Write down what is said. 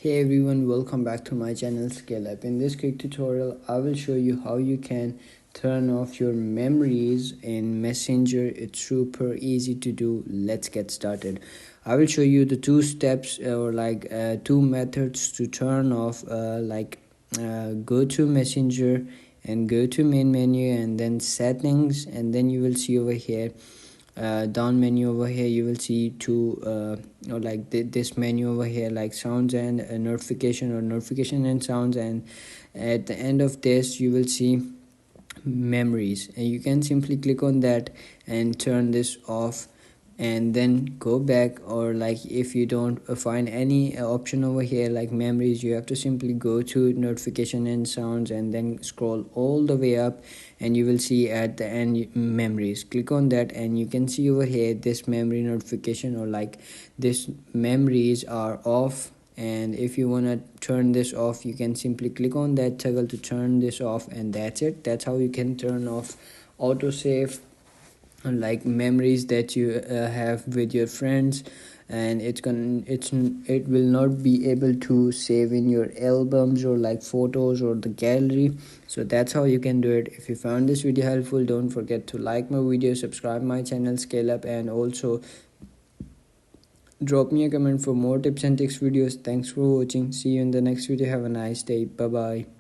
Hey everyone, welcome back to my channel Scale Up. In this quick tutorial, I will show you how you can turn off your memories in Messenger. It's super easy to do. Let's get started. I will show you the two steps or two methods to turn off go to Messenger and go to main menu and then settings, and then you will see over here down menu over here you will see this menu over here like sounds and notification, or notification and sounds, and at the end of this you will see memories, and you can simply click on that and turn this off and then go back. Or if you don't find any option over here like memories, you have to simply go to notification and sounds and then scroll all the way up, and you will see at the end memories. Click on that and you can see over here this memory notification, or this memories are off. And if you want to turn this off, you can simply click on that toggle to turn this off, and that's it. That's how you can turn off autosave memories that you have with your friends, and it will not be able to save in your albums or photos or the gallery. So that's how you can do it. If you found this video helpful, don't forget to like my video, subscribe my channel Scale Up, and also drop me a comment for more tips and tricks videos. Thanks for watching. See you in the next video. Have a nice day. Bye bye.